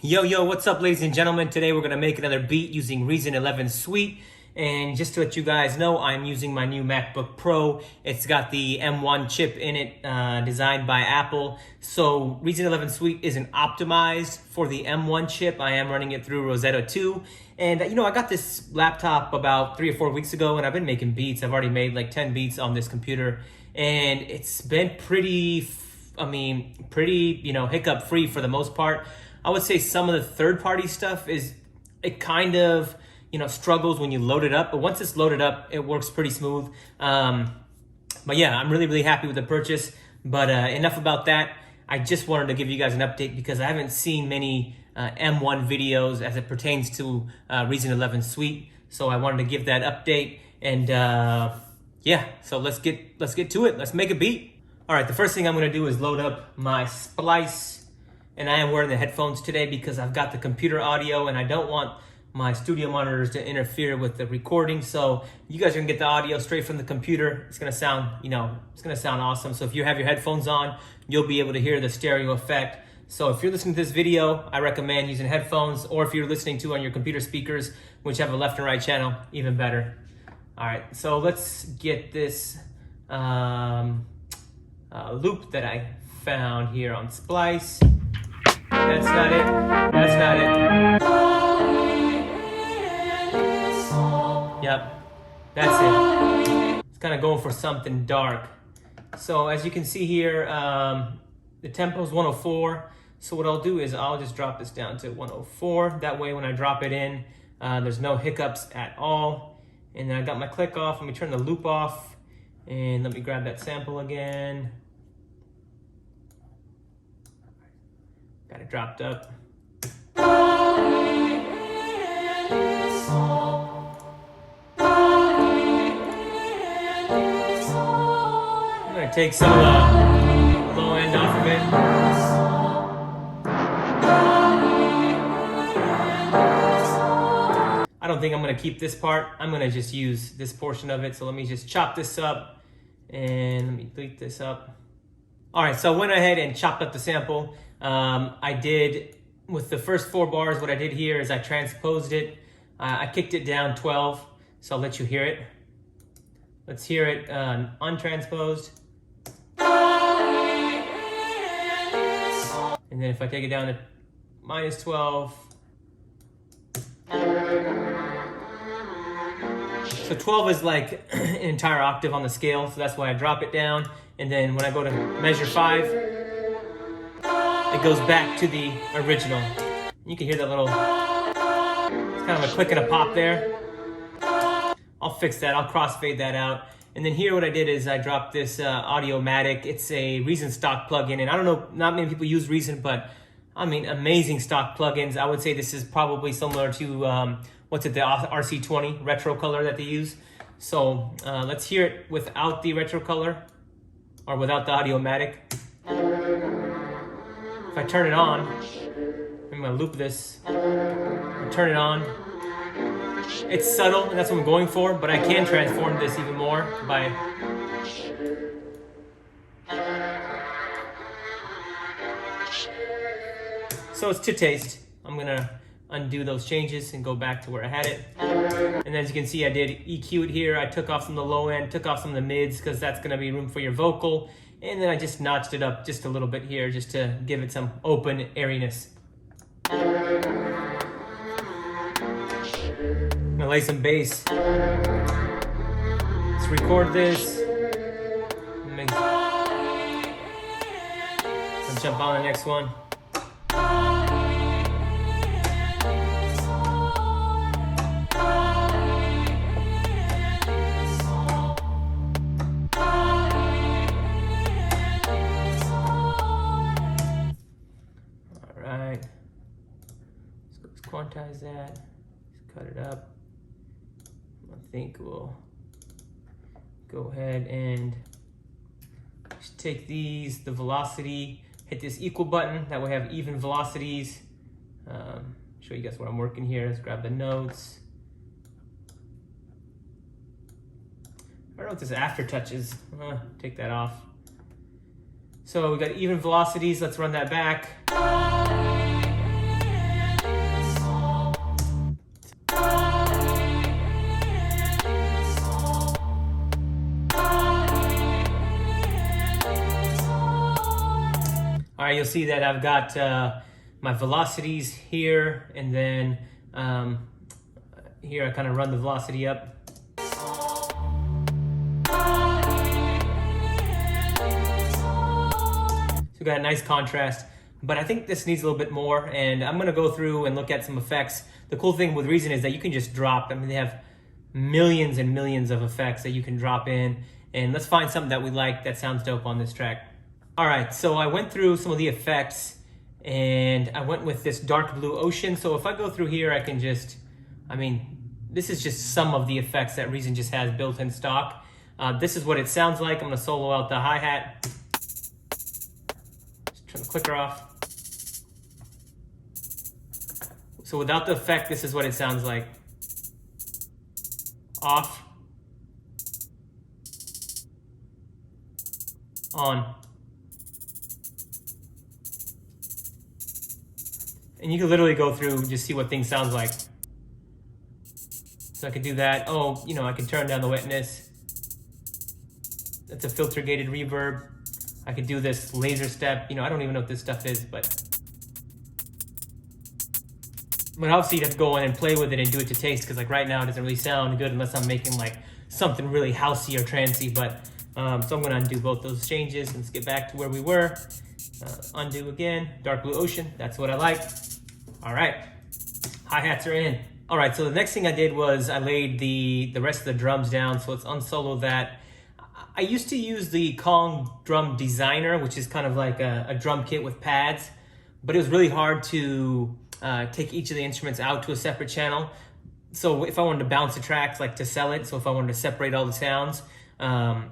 Yo, what's up, ladies and gentlemen? Today we're going to make another beat using Reason 11 Suite. And just to let you guys know, I'm using my new MacBook Pro. It's got the M1 chip in it, designed by Apple. So Reason 11 Suite isn't optimized for the M1 chip. I am running it through Rosetta 2. And I got this laptop about 3 or 4 weeks ago, and I've been making beats. I've already made like 10 beats on this computer. And it's been pretty hiccup free for the most part. I would say some of the third-party stuff it kind of, struggles when you load it up. But once it's loaded up, it works pretty smooth. But yeah, I'm really happy with the purchase. But enough about that. I just wanted to give you guys an update because I haven't seen many M1 videos as it pertains to Reason 11 Suite. So I wanted to give that update. And yeah, so let's get to it. Let's make a beat. All right, the first thing I'm going to do is load up my Splice. And I am wearing the headphones today because I've got the computer audio and I don't want my studio monitors to interfere with the recording. So you guys are gonna get the audio straight from the computer. It's gonna sound, it's gonna sound awesome. So if you have your headphones on, you'll be able to hear the stereo effect. So if you're listening to this video, I recommend using headphones, or if you're listening to on your computer speakers, which have a left and right channel, even better. All right, so let's get this loop that I found here on Splice. That's not it. That's not it. Yep, that's it. It's kind of going for something dark. So as you can see here, the tempo is 104. So what I'll do is I'll just drop this down to 104. That way when I drop it in, there's no hiccups at all. And then I got my click off. Let me turn the loop off. And let me grab that sample again. Got it dropped up. I'm gonna take some low end off of it. I don't think I'm gonna keep this part. I'm gonna just use this portion of it. So let me just chop this up and let me delete this up. All right, so I went ahead and chopped up the sample. I did, with the first 4 bars, what I did here is I transposed it. I kicked it down 12, so I'll let you hear it. Let's hear it untransposed. And then if I take it down to -12. So 12 is like an entire octave on the scale, so that's why I drop it down. And then when I go to measure 5, it goes back to the original. You can hear that little, it's kind of a click and a pop there. I'll fix that, I'll crossfade that out. And then here what I did is I dropped this Audiomatic. It's a Reason stock plugin. And I don't know, not many people use Reason, but I mean, amazing stock plugins. I would say this is probably similar to, the RC20 retro color that they use. So let's hear it without the retro color, or without the Audiomatic. If I turn it on, I'm gonna loop this, turn it on. It's subtle, and that's what I'm going for, but I can transform this even more by... So it's to taste. I'm gonna undo those changes and go back to where I had it. And as you can see, I did EQ it here. I took off some of the low end, took off some of the mids, because that's gonna be room for your vocal. And then I just notched it up just a little bit here, just to give it some open airiness. I'm gonna lay some bass. Let's record this. Let's jump on the next one. Quantize that, just cut it up. I think we'll go ahead and just take these, the velocity, hit this equal button, that way we have even velocities. Show you guys what I'm working here. Let's grab the notes. I don't know what this aftertouch is. Take that off. So we got even velocities. Let's run that back. right, you'll see that I've got my velocities here, and then here I kind of run the velocity up. So we got a nice contrast, but I think this needs a little bit more, and I'm gonna go through and look at some effects. The cool thing with Reason is that you can just drop, I mean, they have millions and millions of effects that you can drop in, and let's find something that we like that sounds dope on this track. All right, so I went through some of the effects, and I went with this dark blue ocean. So if I go through here, I can just, I mean, this is just some of the effects that Reason just has built in stock. This is what it sounds like. I'm gonna solo out the hi-hat. Just turn the clicker off. So without the effect, this is what it sounds like. Off. On. And you can literally go through and just see what things sounds like. So I could do that. Oh, you know, I can turn down the wetness. That's a filter gated reverb. I could do this laser step. You know, I don't even know what this stuff is, but obviously you'd have to go in and play with it and do it to taste, because like right now it doesn't really sound good unless I'm making like something really housey or trancey. But so I'm gonna undo both those changes and let's get back to where we were. Undo again, dark blue ocean, that's what I like. All right, hi-hats are in. All right, so the next thing I did was I laid the rest of the drums down, so let's unsolo that. I used to use the Kong Drum Designer, which is kind of like a drum kit with pads, but it was really hard to take each of the instruments out to a separate channel. So if I wanted to bounce the tracks, like to sell it, so if I wanted to separate all the sounds,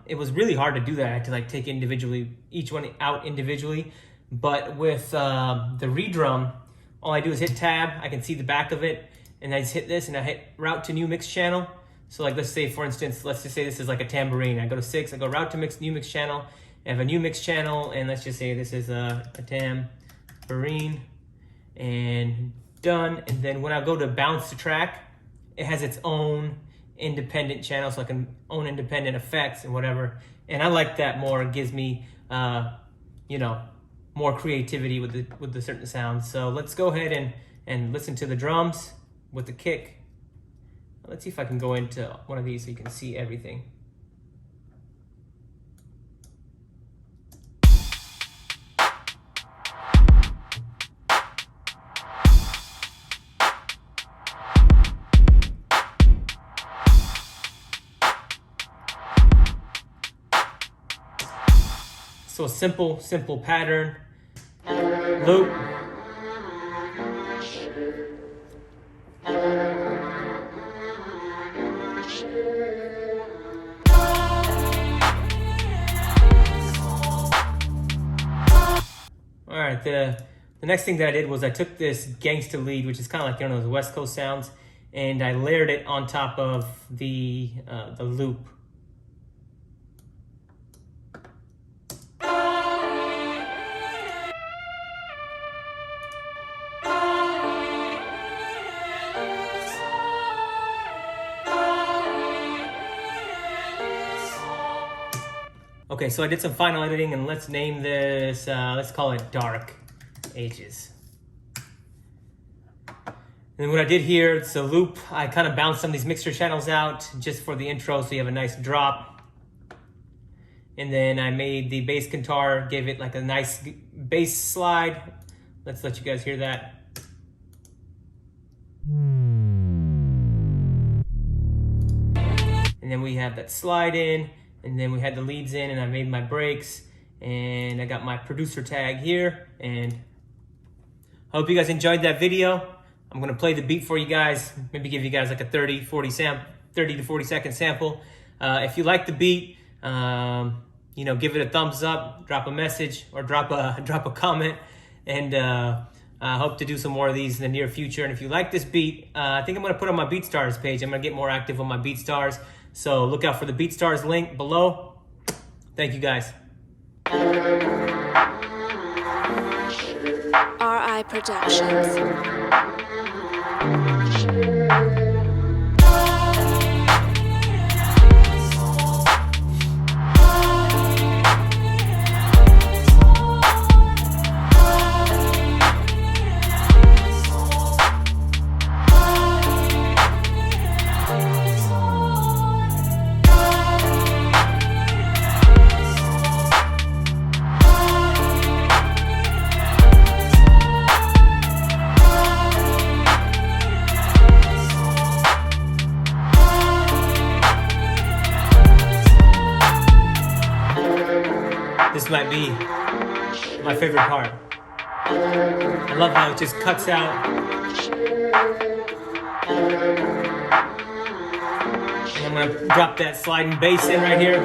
it was really hard to do that. I had to like take each one out individually. But with the redrum, all I do is hit tab, I can see the back of it, and I just hit this and I hit route to new mix channel. So like, let's say for instance, let's just say this is like a tambourine. I go to 6, I go route to new mix channel, I have a new mix channel, and let's just say this is a tambourine, and done. And then when I go to bounce the track, it has its own independent channel, so I can own independent effects and whatever. And I like that more. It gives me, you know, more creativity with the certain sounds. So let's go ahead and listen to the drums with the kick. Let's see if I can go into one of these so you can see everything. So a simple pattern, loop. All right, the next thing that I did was I took this gangsta lead, which is kind of like one of those West Coast sounds, and I layered it on top of the loop. Okay, so I did some final editing, and let's name this, let's call it Dark Ages. And what I did here, it's a loop. I kind of bounced some of these mixer channels out just for the intro, so you have a nice drop. And then I made the bass guitar, gave it like a nice bass slide. Let's let you guys hear that. And then we have that slide in. And then we had the leads in, and I made my breaks, and I got my producer tag here. And I hope you guys enjoyed that video. I'm gonna play the beat for you guys, maybe give you guys like a 30 to 40 second sample. If you like the beat, you know, give it a thumbs up, drop a message, or drop a comment, and I hope to do some more of these in the near future. And if you like this beat, I think I'm gonna put it on my BeatStars page. I'm gonna get more active on my BeatStars. So look out for the BeatStars link below. Thank you guys. RI Productions. might be my favorite part. I love how it just cuts out. And I'm gonna drop that sliding bass in right here.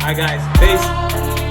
Alright guys, bass.